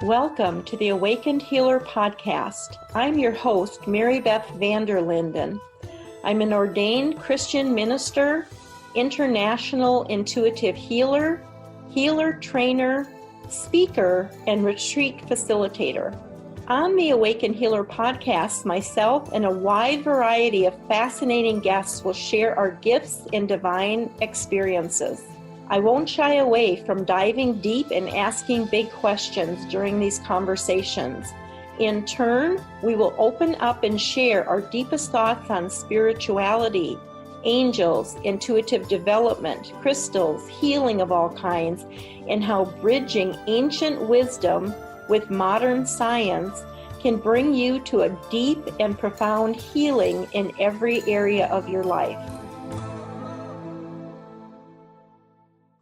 Welcome to the Awakened Healer podcast. I'm your host, Mary Beth Vander Linden. I'm an ordained Christian minister, international intuitive healer, healer trainer, speaker, and retreat facilitator. On the Awakened Healer podcast, myself and a wide variety of fascinating guests will share our gifts and divine experiences. I won't shy away from diving deep and asking big questions during these conversations. In turn, we will open up and share our deepest thoughts on spirituality, angels, intuitive development, crystals, healing of all kinds, and how bridging ancient wisdom with modern science can bring you to a deep and profound healing in every area of your life.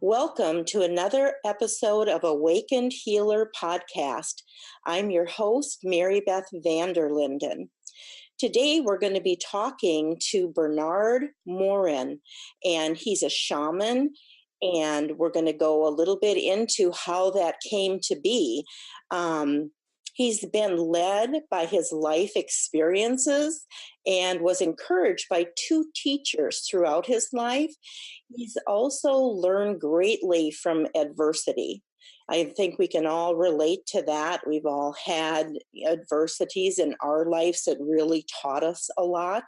Welcome to another episode of Awakened Healer podcast. I'm your host, Mary Beth Vander Linden. Today we're going to be talking to Bernard Morin, and he's a shaman, and we're going to go a little bit into how that came to be. He's been led by his life experiences and was encouraged by two teachers throughout his life. He's also learned greatly from adversity. I think we can all relate to that. We've all had adversities in our lives that really taught us a lot.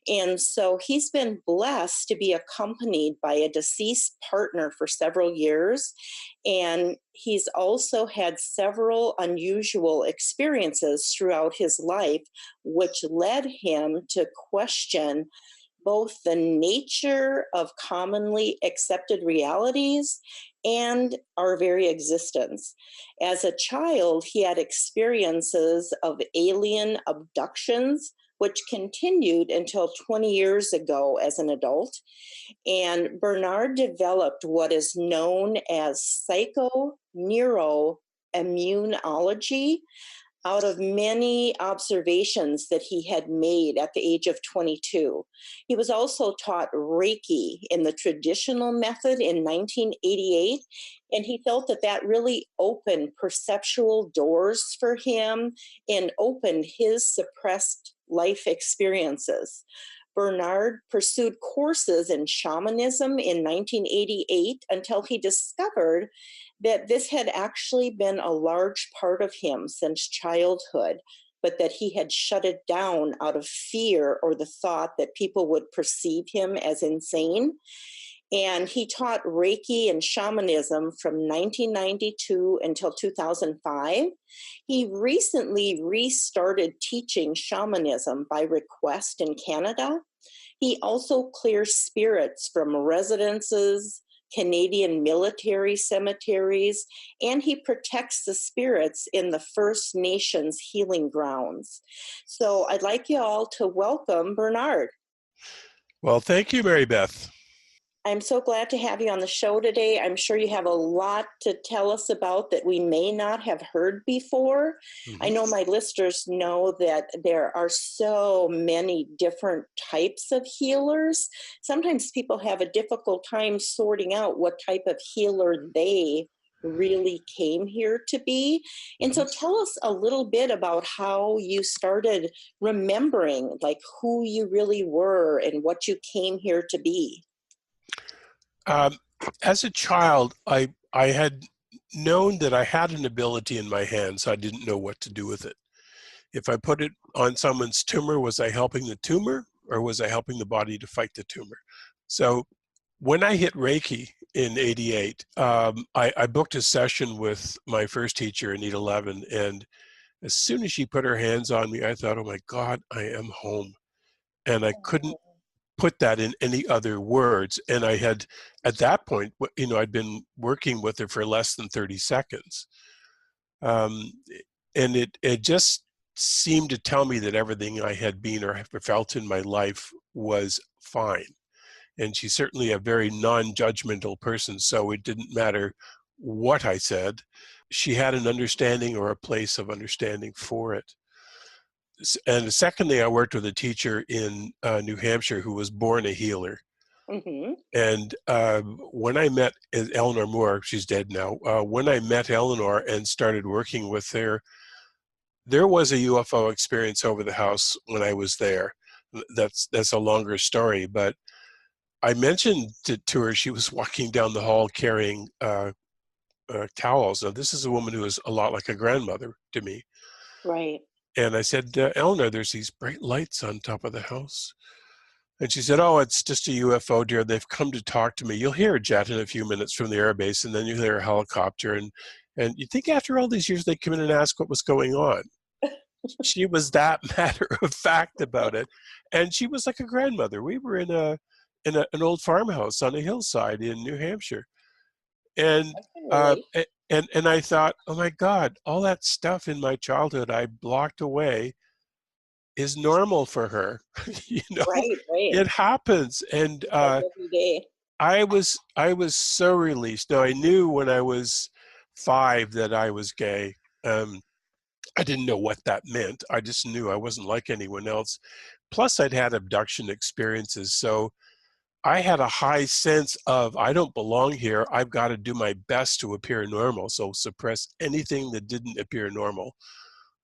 And so he's been blessed to be accompanied by a deceased partner for several years. And he's also had several unusual experiences throughout his life, which led him to question both the nature of commonly accepted realities and our very existence. As a child, he had experiences of alien abductions, which continued until 20 years ago as an adult. And Bernard developed what is known as psychoneuroimmunology out of many observations that he had made at the age of 22. He was also taught Reiki in the traditional method in 1988, and he felt that that really opened perceptual doors for him and opened his suppressed life experiences. Bernard pursued courses in shamanism in 1988 until he discovered that this had actually been a large part of him since childhood, but that he had shut it down out of fear or the thought that people would perceive him as insane. And he taught Reiki and shamanism from 1992 until 2005. He recently restarted teaching shamanism by request in Canada. He also clears spirits from residences, Canadian military cemeteries, and he protects the spirits in the First Nations healing grounds. So I'd like you all to welcome Bernard. Well, thank you, Mary Beth. I'm so glad to have you on the show today. I'm sure you have a lot to tell us about that we may not have heard before. Mm-hmm. I know my listeners know that there are so many different types of healers. Sometimes people have a difficult time sorting out what type of healer they really came here to be. And so tell us a little bit about how you started remembering like who you really were and what you came here to be. As a child, I had known that I had an ability in my hands. I didn't know what to do with it. If I put it on someone's tumor, was I helping the tumor or was I helping the body to fight the tumor? So when I hit Reiki in 88, I booked a session with my first teacher, Anita Levin, and as soon as she put her hands on me, I thought, oh my God, I am home. And I couldn't put that in any other words. And I had, at that point, I'd been working with her for less than 30 seconds. And it just seemed to tell me that everything I had been or felt in my life was fine. And she's certainly a very non-judgmental person, so it didn't matter what I said. She had an understanding or a place of understanding for it. And secondly, I worked with a teacher in New Hampshire who was born a healer. Mm-hmm. And when I met Eleanor Moore, she's dead now. When I met Eleanor and started working with her, there was a UFO experience over the house when I was there. That's a longer story, but I mentioned it to her. She was walking down the hall carrying towels. Now, this is a woman who is a lot like a grandmother to me. Right. And I said, Eleanor, there's these bright lights on top of the house. And she said, oh, it's just a UFO, dear. They've come to talk to me. You'll hear a jet in a few minutes from the airbase, and then you'll hear a helicopter. And you'd think after all these years they'd come in and ask what was going on. She was that matter of fact about it. And she was like a grandmother. We were in an old farmhouse on a hillside in New Hampshire. And I can relate. and I thought, oh my God, all that stuff in my childhood I blocked away is normal for her. You know, Right, right. it happens. And Like every day. I was so released. Now I knew when I was 5 that I was gay. I didn't know what that meant. I just knew I wasn't like anyone else. Plus, I'd had abduction experiences, so I had a high sense of I don't belong here. I've got to do my best to appear normal. So suppress anything that didn't appear normal,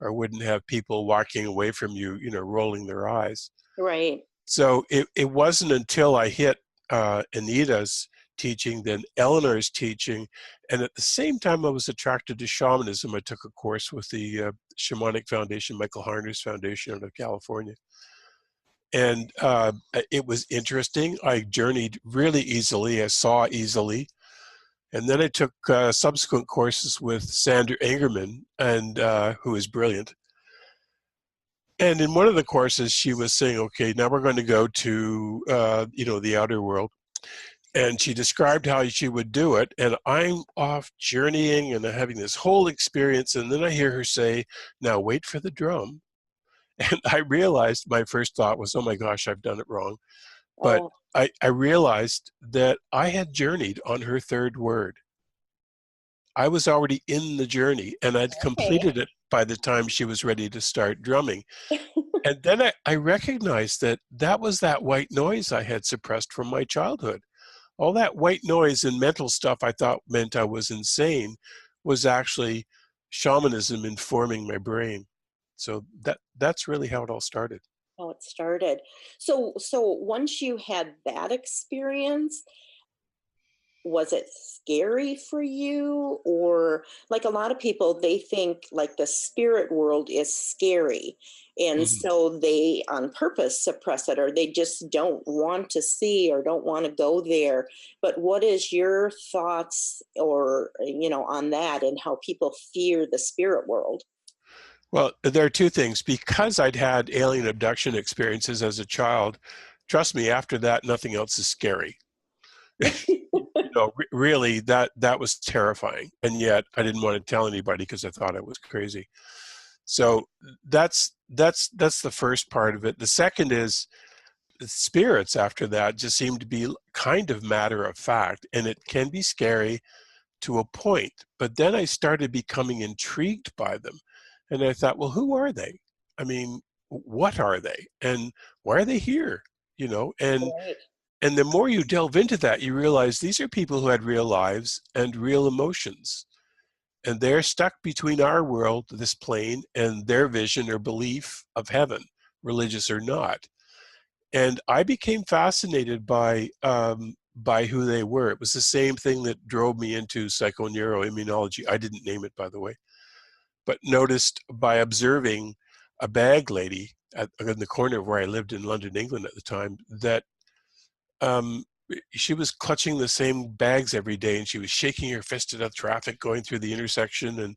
or wouldn't have people walking away from you, rolling their eyes. Right. So it wasn't until I hit Anita's teaching, then Eleanor's teaching, and at the same time I was attracted to shamanism. I took a course with the Shamanic Foundation, Michael Harner's foundation out of California. And it was interesting. I journeyed really easily. I saw easily. And then I took subsequent courses with Sandra Ingerman, and who is brilliant. And in one of the courses, she was saying, okay, now we're going to go to, the outer world. And she described how she would do it. And I'm off journeying and having this whole experience. And then I hear her say, now wait for the drum. And I realized my first thought was, oh my gosh, I've done it wrong. But Oh, I realized that I had journeyed on her third word. I was already in the journey and I'd okay. completed it by the time she was ready to start drumming. And then I recognized that that was that white noise I had suppressed from my childhood. All that white noise and mental stuff I thought meant I was insane was actually shamanism informing my brain. So that's really how it all started. How it started. So once you had that experience, was it scary for you? Or like a lot of people, they think like the spirit world is scary, and Mhm. so they on purpose suppress it, or they just don't want to see or don't want to go there. But what is your thoughts, or on that, and how people fear the spirit world? Well, there are two things. Because I'd had alien abduction experiences as a child, trust me, after that, nothing else is scary. Really, that was terrifying, and yet I didn't want to tell anybody because I thought I was crazy. So that's the first part of it. The second is the spirits after that just seem to be kind of matter of fact, and it can be scary to a point. But then I started becoming intrigued by them, and I thought, well, who are they? I mean, what are they, and why are they here? And Right. and the more you delve into that, you realize these are people who had real lives and real emotions. And they're stuck between our world, this plane, and their vision or belief of heaven, religious or not. And I became fascinated by who they were. It was the same thing that drove me into psychoneuroimmunology. I didn't name it, by the way, but noticed by observing a bag lady in the corner of where I lived in London, England at the time, that um, she was clutching the same bags every day, and she was shaking her fist at the traffic going through the intersection and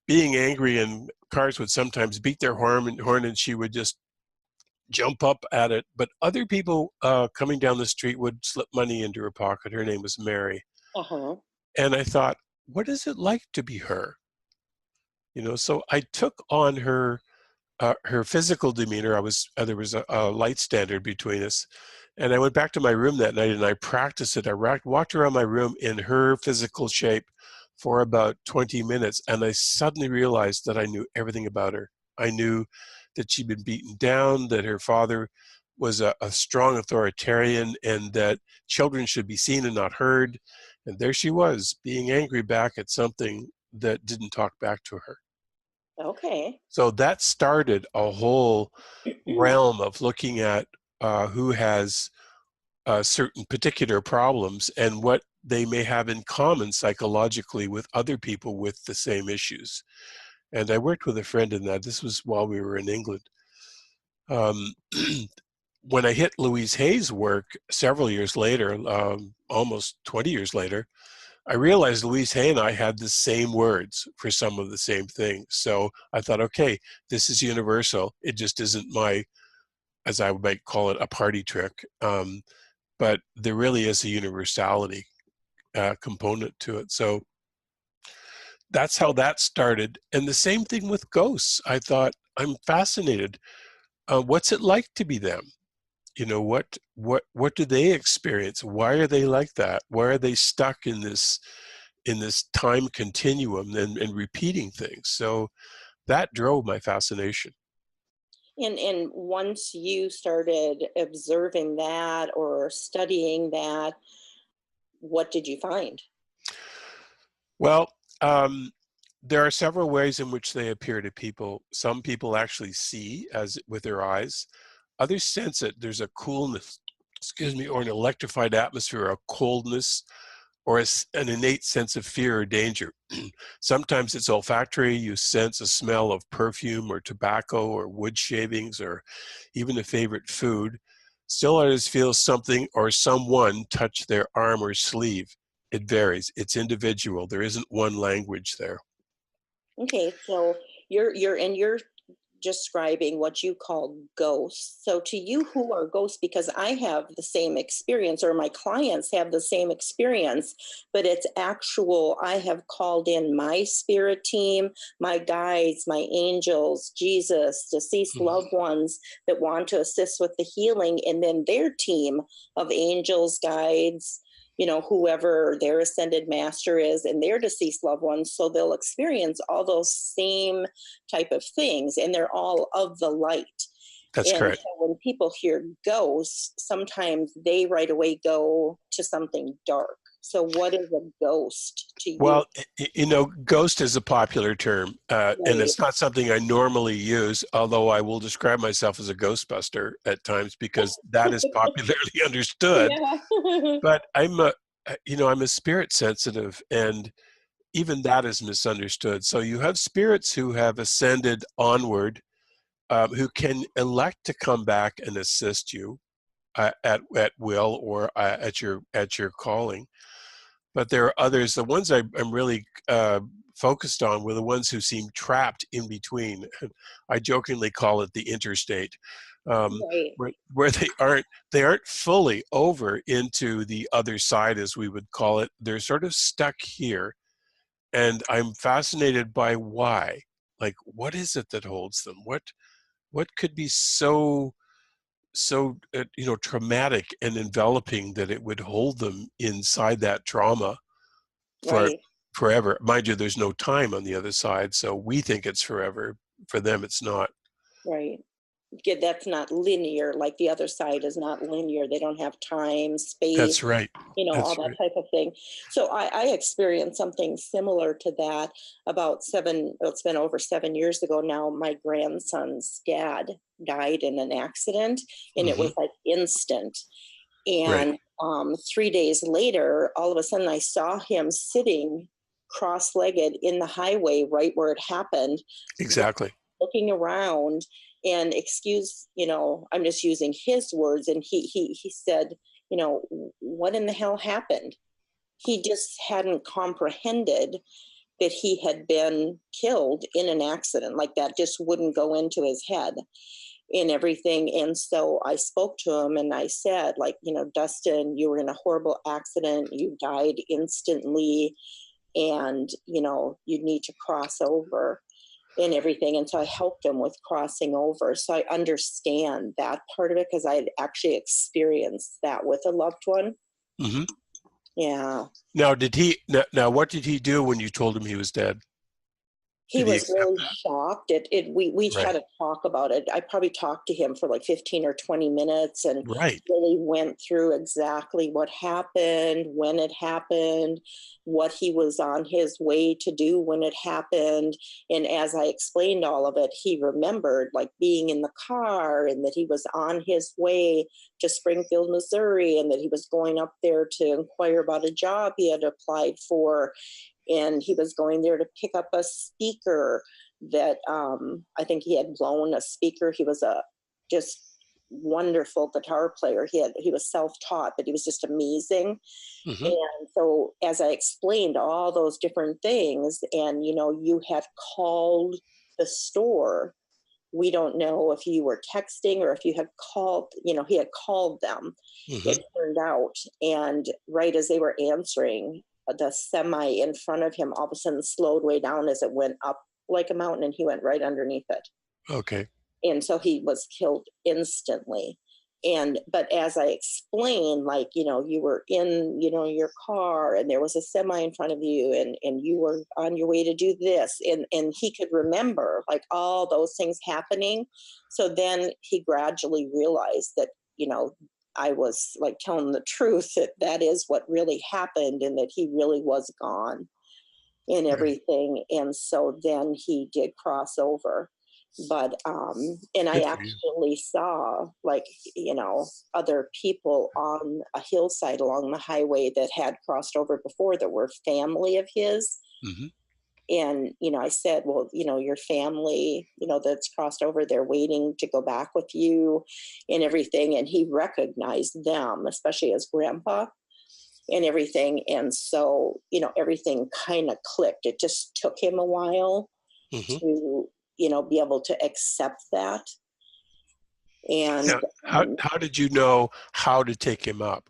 being angry. And cars would sometimes beat their horn, and she would just jump up at it. But other people coming down the street would slip money into her pocket. Her name was Mary, Uh-huh. and I thought, what is it like to be her? So I took on her physical demeanor. There was a light standard between us, and I went back to my room that night and I practiced it. I walked around my room in her physical shape for about 20 minutes, and I suddenly realized that I knew everything about her. I knew that she'd been beaten down, that her father a strong authoritarian, and that children should be seen and not heard. And there she was, being angry back at something that didn't talk back to her. Okay. So that started a whole realm of looking at who has certain particular problems and what they may have in common psychologically with other people with the same issues. And I worked with a friend in that. This was while we were in England. Um, when I hit Louise Hay's work several years later, almost 20 years later, I realized Louise Hay and I had the same words for some of the same things. So I thought, okay, this is universal. It just isn't my, as I might call it, a party trick. But there really is a universality component to it. So that's how that started. And the same thing with ghosts. I thought, I'm fascinated. What's it like to be them? You know, what do they experience? Why are they like that? Why are they stuck in this time continuum and repeating things? So that drove my fascination. And once you started observing that or studying that, what did you find? Well, there are several ways in which they appear to people. Some people actually see as with their eyes. Others sense it. There's a coolness, excuse me, or an electrified atmosphere, a coldness, or an innate sense of fear or danger. Sometimes it's olfactory. You sense a smell of perfume or tobacco or wood shavings or even a favorite food. Still others feel something or someone touch their arm or sleeve. It varies. It's individual. There isn't one language there. Okay, so you're describing what you call ghosts. So to you, who are ghosts? Because I have the same experience, or my clients have the same experience, but it's actual. I have called in my spirit team, my guides, my angels, Jesus, deceased loved ones that want to assist with the healing, and then their team of angels, guides, whoever their ascended master is and their deceased loved ones. So they'll experience all those same type of things, and they're all of the light. That's And correct. so when people hear ghosts, sometimes they right away go to something dark. So what is a ghost to you? Well, ghost is a popular term, and Right. it's not something I normally use, although I will describe myself as a Ghostbuster at times because that is popularly understood. Yeah. But I'm a spirit sensitive, and even that is misunderstood. So you have spirits who have ascended onward, who can elect to come back and assist you at will or at your calling. But there are others. The ones I'm really focused on were the ones who seem trapped in between. I jokingly call it the interstate, Right. where they aren't fully over into the other side, as we would call it. They're sort of stuck here, and I'm fascinated by why. Like, what is it that holds them? What could be so traumatic and enveloping that it would hold them inside that trauma for Right. forever? Mind you, there's no time on the other side, so we think it's forever. For them, it's not. Right. Yeah, that's not linear. Like the other side is not linear. They don't have time, space, That's right. all That's that right. type of thing. So I experienced something similar to that about it's been over 7 years ago now. My grandson's dad died in an accident, and it Hmm. was like instant. Right. And 3 days later, all of a sudden I saw him sitting cross-legged in the highway right where it happened, Exactly. looking around. And I'm just using his words, and he said, what in the hell happened? He just hadn't comprehended that he had been killed in an accident. Like, that just wouldn't go into his head and everything. And so I spoke to him and I said, like, Dustin, you were in a horrible accident, you died instantly, and you need to cross over and everything. And so I helped him with crossing over. So I understand that part of it, because I had actually experienced that with a loved one. Hmm. Yeah. Now, what did he do when you told him he was dead? He Did he was accept really that? shocked. We had Right. a talk about it. I probably talked to him for like 15 or 20 minutes and Right. really went through exactly what happened, when it happened, what he was on his way to do when it happened. And as I explained all of it, he remembered like being in the car and that he was on his way to Springfield, Missouri, and that he was going up there to inquire about a job he had applied for, and he was going there to pick up a speaker that I think he had blown a speaker. He was a just wonderful guitar player. He was self-taught, but he was just amazing. Hmm. And so as I explained all those different things, and you had called the store, we don't know if you were texting or if you had called, he had called them, Hmm. it turned out. And right as they were answering, the semi in front of him all of a sudden slowed way down as it went up like a mountain, and he went right underneath it. Okay. And so he was killed instantly. And but as I explained, like, you were in, your car, and there was a semi in front of you, and you were on your way to do this, and he could remember like all those things happening. So then he gradually realized that, I was like telling the truth, that that is what really happened, and that he really was gone and Good. everything. And so then he did cross over. But and I Good for you. actually saw, like, other people on a hillside along the highway that had crossed over before, that were family of his. Hmm. And I said, well, your family, that's crossed over, they're waiting to go back with you and everything. And he recognized them, especially his grandpa and everything. And so, everything kind of clicked. It just took him a while Hmm. to, be able to accept that. And Now, how did you know how to take him up?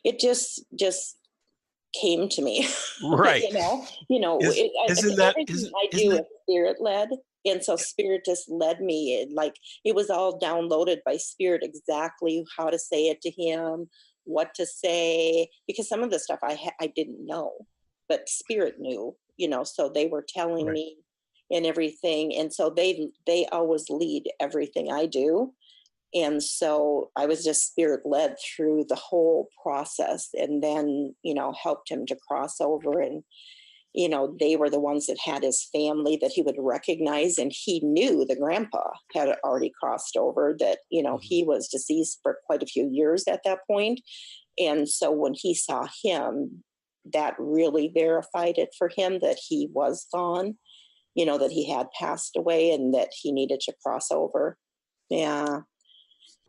it just came to me. Right. Everything I Isn't do it is spirit led. And so spirit just led me. Like it was all downloaded by spirit, exactly how to say it to him, what to say, because some of the stuff I didn't know, but spirit knew, so they were telling right? me and everything. And so they always lead everything I do. And so I was just spirit led through the whole process, and then, helped him to cross over. And, they were the ones that had his family that he would recognize. And he knew the grandpa had already crossed over, that, Hmm. he was deceased for quite a few years at that point. And so when he saw him, that really verified it for him that he was gone, that he had passed away and that he needed to cross over. Yeah.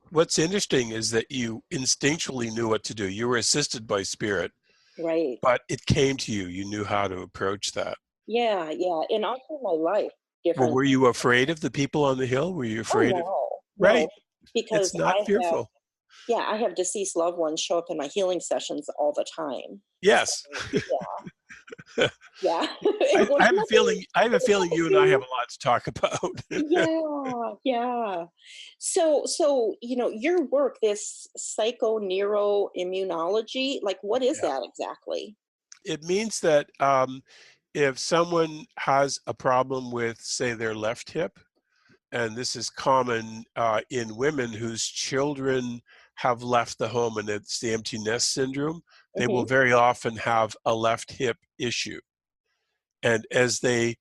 What's interesting is that you instinctually knew what to do. You were assisted by spirit, Right. but it came to you. You knew how to approach that. Yeah, yeah, and also my life, Well, different were things. you afraid of the people on the hill? Were you Oh, afraid of? no, Right. no, because It's not have fearful. yeah, I have deceased loved ones show up in my healing sessions all the time. So, Yes. yeah, yeah. I Well, have a feeling. I have a feeling you and I have a lot to talk about. yeah, yeah. So, your work, this psycho neuroimmunology, like, what is Yeah. that exactly? It means that if someone has a problem with, say, their left hip, and this is common in women whose children have left the home, and it's the empty nest syndrome, they will Hmm. very often have a left hip issue. And as they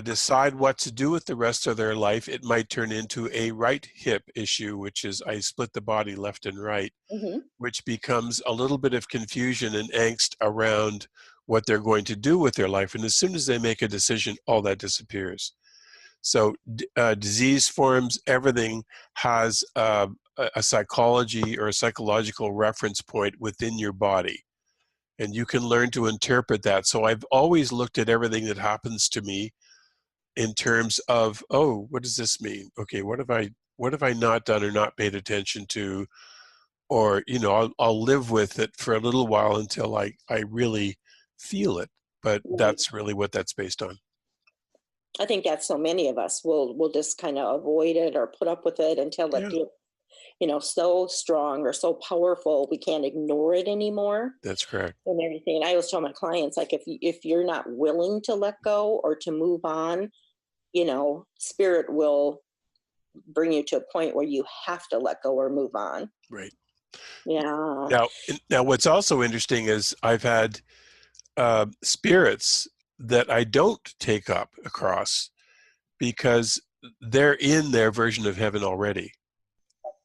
decide what to do with the rest of their life, it might turn into a right hip issue, which is I split the body left and right, Hmm. which becomes a little bit of confusion and angst around what they're going to do with their life. And as soon as they make a decision, all that disappears. So disease forms, everything has a psychology or a psychological reference point within your body. And you can learn to interpret that. So I've always looked at everything that happens to me in terms of, oh, what does this mean? Okay, what have I not done or not paid attention to? Or, I'll live with it for a little while until I really feel it. But Right. that's really what that's based on. I think that so many of us will just kind of avoid it or put up with it until it Yeah. gets so strong or so powerful, we can't ignore it anymore That's correct. and everything. I always tell my clients, like, if you're not willing to let go or to move on, spirit will bring you to a point where you have to let go or move on. Right. Yeah. Now, what's also interesting is I've had spirits that I don't take up across because they're in their version of heaven already.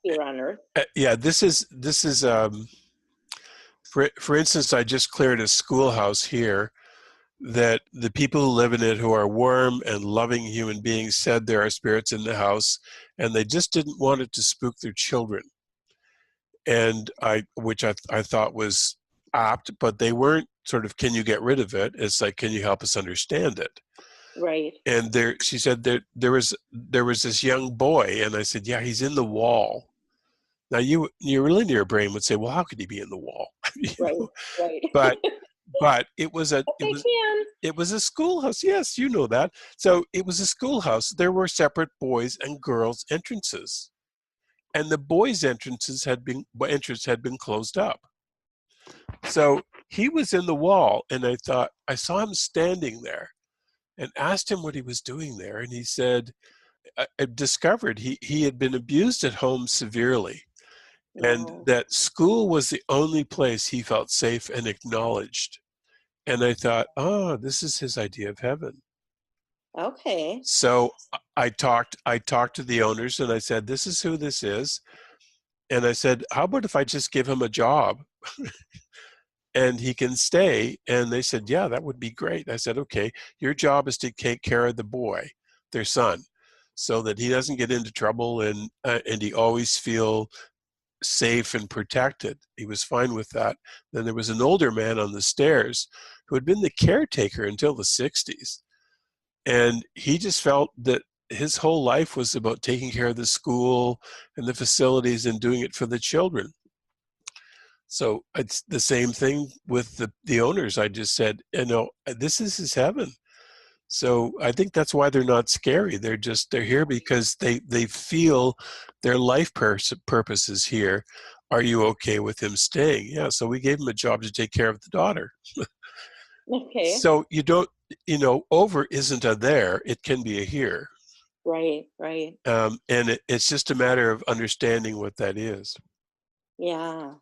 Here on earth. Yeah, this is for instance, I just cleared a schoolhouse here that the people who live in it, who are warm and loving human beings, said there are spirits in the house, and they just didn't want it to spook their children. And which I thought was apt, but they weren't sort of, can you get rid of it? It's like, can you help us understand it? Right. And she said there was this young boy, and I said, yeah, he's in the wall. Now your linear brain would say, well, how could he be in the wall? Right. Right. But it was But they can. it was a schoolhouse. Yes, you know that. So it was a schoolhouse. There were separate boys and girls entrances, and the boys' entrance had been closed up. So he was in the wall, and I saw him standing there, and asked him what he was doing there, and he said, I discovered he had been abused at home severely, and No. that school was the only place he felt safe and acknowledged. And I thought, oh, this is his idea of heaven. Okay. So I talked to the owners, and I said, this is who this is. And I said, how about if I just give him a job and he can stay? And they said, yeah, that would be great. I said, okay, your job is to take care of the boy, their son, so that he doesn't get into trouble and he always feel safe and protected. He was fine with that. Then there was an older man on the stairs who had been the caretaker until the 60s. And he just felt that his whole life was about taking care of the school and the facilities and doing it for the children. So it's the same thing with the owners. I just said, this is his heaven. So I think that's why they're not scary. They're here because they feel their life purpose is here. Are you okay with him staying? Yeah. So we gave him a job to take care of the daughter. Okay. So you don't, over isn't a there. It can be a here. Right. Right. And it's just a matter of understanding what that is. Yeah.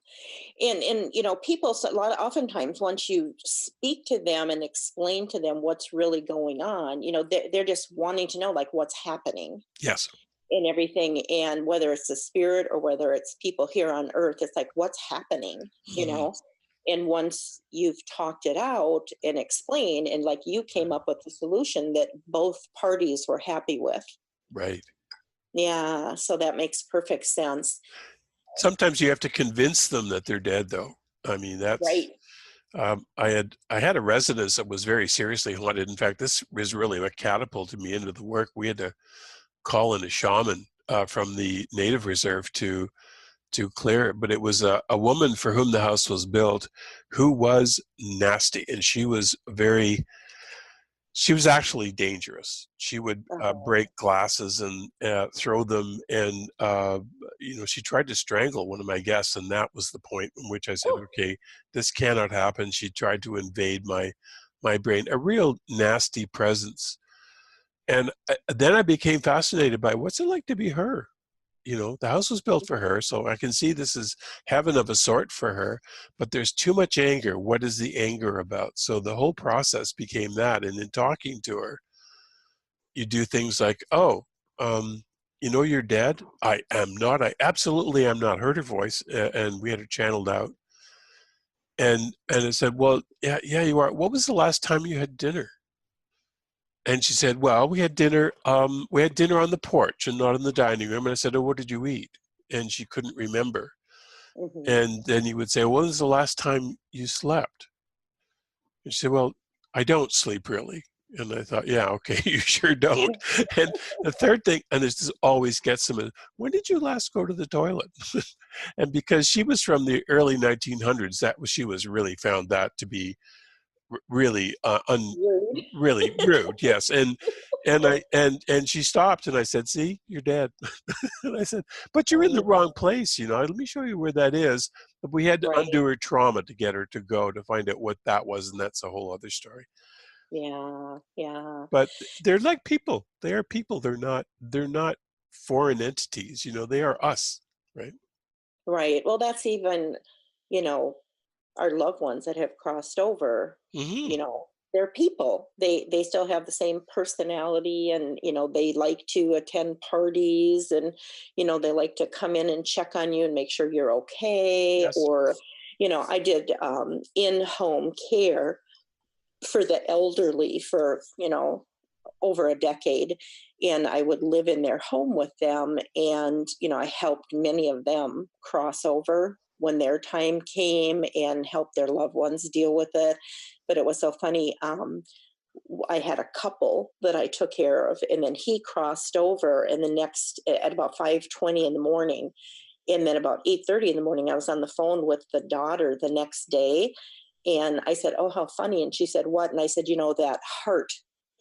And people, oftentimes once you speak to them and explain to them what's really going on, they're just wanting to know, like, what's happening Yes. and everything. And whether it's the spirit or whether it's people here on earth, it's like, what's happening, and once you've talked it out and explained, and like you came up with a solution that both parties were happy with. Right. Yeah. So that makes perfect sense. Sometimes you have to convince them that they're dead, though. I mean, that's Right. I had a residence that was very seriously haunted. In fact, this was really what catapulted me into the work. We had to call in a shaman from the native reserve to clear it. But it was a woman for whom the house was built who was nasty, and she was actually dangerous. She would break glasses and throw them, and she tried to strangle one of my guests, and that was the point in which I said, okay, this cannot happen. She tried to invade my brain, a real nasty presence. And then I became fascinated by what's it like to be her. The house was built for her, so I can see this is heaven of a sort for her, but there's too much anger. What is the anger about? So the whole process became that. And in talking to her, you do things like, you're dead. I am not. I absolutely am not. Heard her voice, and we had her channeled out. And I said, well, yeah, you are. What was the last time you had dinner? And she said, well, we had dinner on the porch and not in the dining room. And I said, oh, what did you eat? And she couldn't remember. Mm-hmm. And then he would say, well, when was the last time you slept? And she said, well, I don't sleep really. And I thought, yeah, okay, you sure don't. And the third thing, and this always gets them, when did you last go to the toilet? And because she was from the early 1900s, she was really found that to be really Rude. really rude. Yes. And And she stopped, and I said, "See, you're dead." And I said, "But you're in the wrong place, you know. Let me show you where that is." But we had to Right. undo her trauma to get her to go to find out what that was, and that's a whole other story. Yeah. Yeah. But they're like people. They are people. They're not foreign entities. You know, they are us, right? Right. Well, that's even, you know, our loved ones that have crossed over, Hmm. they're people. They still have the same personality, and they like to attend parties, and they like to come in and check on you and make sure you're okay. Yes. Or I did in-home care for the elderly for over a decade, and I would live in their home with them, and I helped many of them cross over when their time came and helped their loved ones deal with it. But it was so funny. I had a couple that I took care of, and then he crossed over, and the next at about 5:20 in the morning, and then about 8:30 in the morning, I was on the phone with the daughter the next day. And I said, "Oh, how funny." And she said, "What?" And I said, "That heart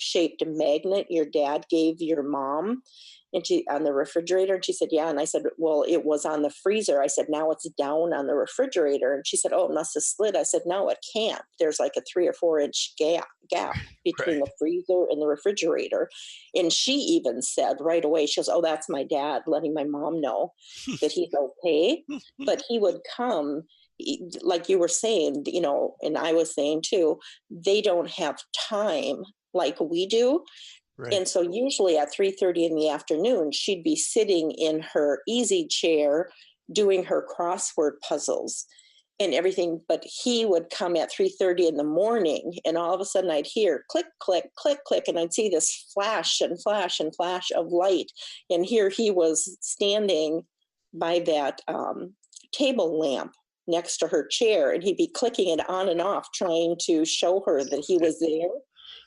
shaped magnet your dad gave your mom, and she on the refrigerator." And she said, "Yeah." And I said, "Well, it was on the freezer." I said, "Now it's down on the refrigerator." And she said, "Oh, it must have slid." I said, "No, it can't. There's like a 3 or 4 inch gap between Right. the freezer and the refrigerator." And she even said right away, she goes, "Oh, that's my dad letting my mom know that he's okay." But he would come, like you were saying, and I was saying too, they don't have time like we do. Right. And so usually at 3:30 in the afternoon, she'd be sitting in her easy chair doing her crossword puzzles and everything. But he would come at 3:30 in the morning, and all of a sudden I'd hear click, click, click, click, and I'd see this flash and flash and flash of light. And here he was standing by that table lamp next to her chair, and he'd be clicking it on and off, trying to show her that he was there.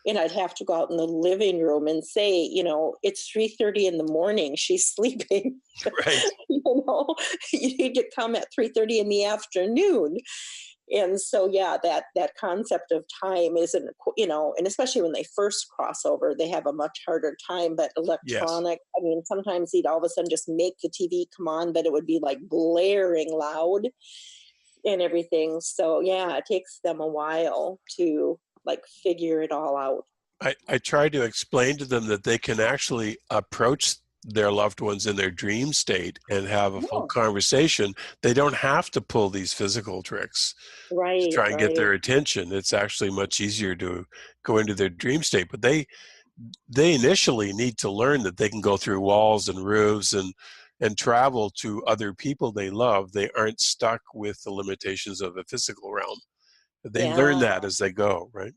And I'd have to go out in the living room and say, "It's 3:30 in the morning. She's sleeping." Right. you know, you need to come at 3:30 in the afternoon. And so, yeah, that concept of time isn't, and especially when they first cross over, they have a much harder time. But Yes. electronic, I mean, sometimes he'd all of a sudden just make the TV come on, but it would be like blaring loud and everything. So, yeah, it takes them a while to like figure it all out. I try to explain to them that they can actually approach their loved ones in their dream state and have a full Yeah. conversation. They don't have to pull these physical tricks to Right, try and get right. their attention. It's actually much easier to go into their dream state. But they initially need to learn that they can go through walls and roofs and travel to other people they love. They aren't stuck with the limitations of the physical realm. They learn Yeah. that as they go, right?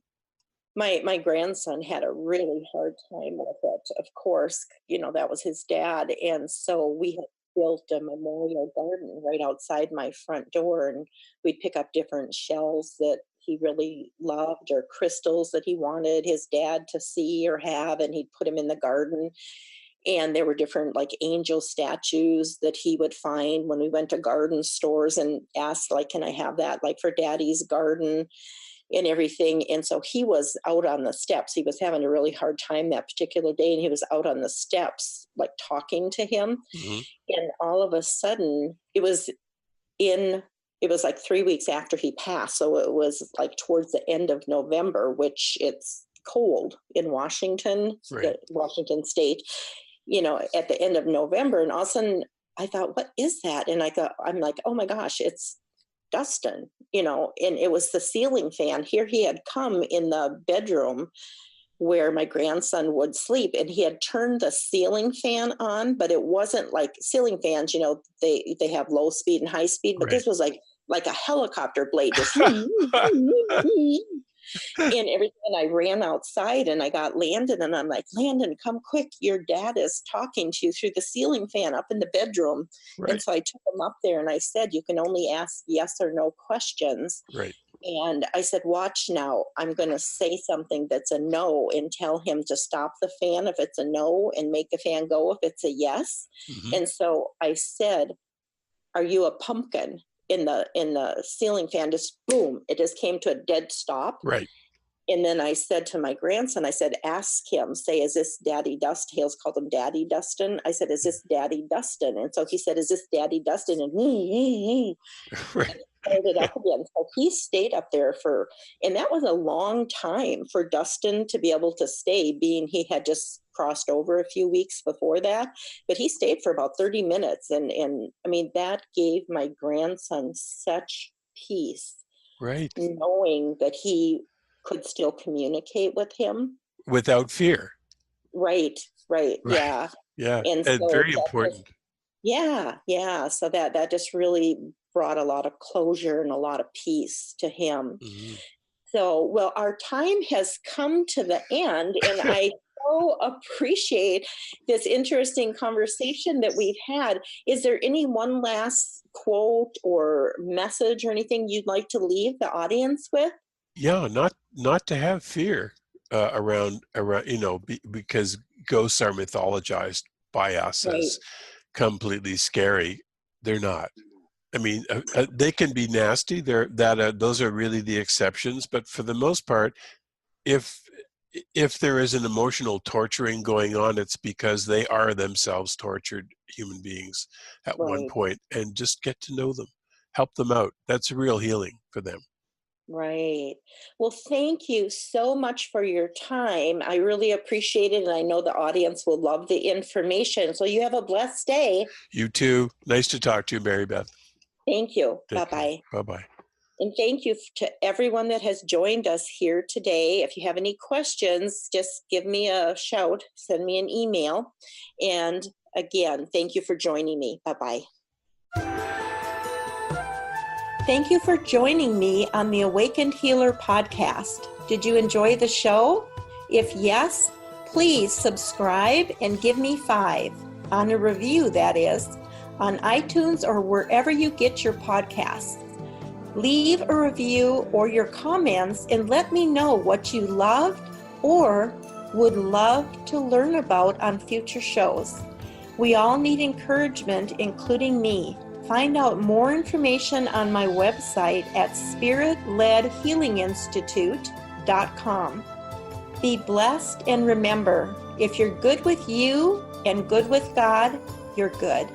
My grandson had a really hard time with it. Of course, that was his dad, and so we had built a memorial garden right outside my front door, and we'd pick up different shells that he really loved or crystals that he wanted his dad to see or have, and he'd put them in the garden. And there were different like angel statues that he would find when we went to garden stores and asked, like, "Can I have that like for daddy's garden?" and everything. And so he was out on the steps. He was having a really hard time that particular day, and he was out on the steps, like talking to him. Hmm. And all of a sudden, it was like 3 weeks after he passed. So it was like towards the end of November, which it's cold in Washington, Right. the Washington state, at the end of November. And all of a sudden, I thought, "What is that?" And I'm like, "Oh my gosh, it's Dustin," and it was the ceiling fan. Here he had come in the bedroom where my grandson would sleep, and he had turned the ceiling fan on, but it wasn't like ceiling fans, they have low speed and high speed, but Right. this was like a helicopter blade, just and everything. And I ran outside and I got Landon, and I'm like, "Landon, come quick. Your dad is talking to you through the ceiling fan up in the bedroom." And Right. so I took him up there and I said, "You can only ask yes or no questions." Right. And I said, "Watch now. I'm going to say something that's a no and tell him to stop the fan if it's a no and make the fan go if it's a yes." Hmm. And so I said, "Are you a pumpkin?" In the ceiling fan, just boom, it just came to a dead stop. Right. And then I said to my grandson, I said, ask him, say, is this Daddy Dustin? Hales called him Daddy Dustin. I said, is this Daddy Dustin? And so he said, is this Daddy Dustin? And Right. started up again. So he stayed up there and that was a long time for Dustin to be able to stay, being he had just crossed over a few weeks before that. But he stayed for about 30 minutes. And I mean, that gave my grandson such peace, Right. knowing that he could still communicate with him. Without fear. Right. Right. Yeah. Yeah. And And so very important. yeah. So that just really brought a lot of closure and a lot of peace to him. Mhm. So, well, our time has come to the end, and I so appreciate this interesting conversation that we've had. Is there any one last quote or message or anything you'd like to leave the audience with? Yeah, not to have fear around, because ghosts are mythologized by us Right. as completely scary. They're not. I mean, they can be nasty. Those are really the exceptions. But for the most part, if there is an emotional torturing going on, it's because they are themselves tortured human beings at one Right. point, and just get to know them, help them out. That's real healing for them. Right. Well, thank you so much for your time. I really appreciate it. And I know the audience will love the information. So you have a blessed day. You too. Nice to talk to you, Mary Beth. Thank you. Take care. Bye-bye. Bye-bye. And thank you to everyone that has joined us here today. If you have any questions, just give me a shout, send me an email. And again, thank you for joining me. Bye-bye. Thank you for joining me on the Awakened Healer podcast. Did you enjoy the show? If yes, please subscribe and give me 5 on a review, that is, on iTunes or wherever you get your podcasts. Leave a review or your comments and let me know what you loved or would love to learn about on future shows. We all need encouragement, including me. Find out more information on my website at spiritledhealinginstitute.com. Be blessed, and remember, if you're good with you and good with God, you're good.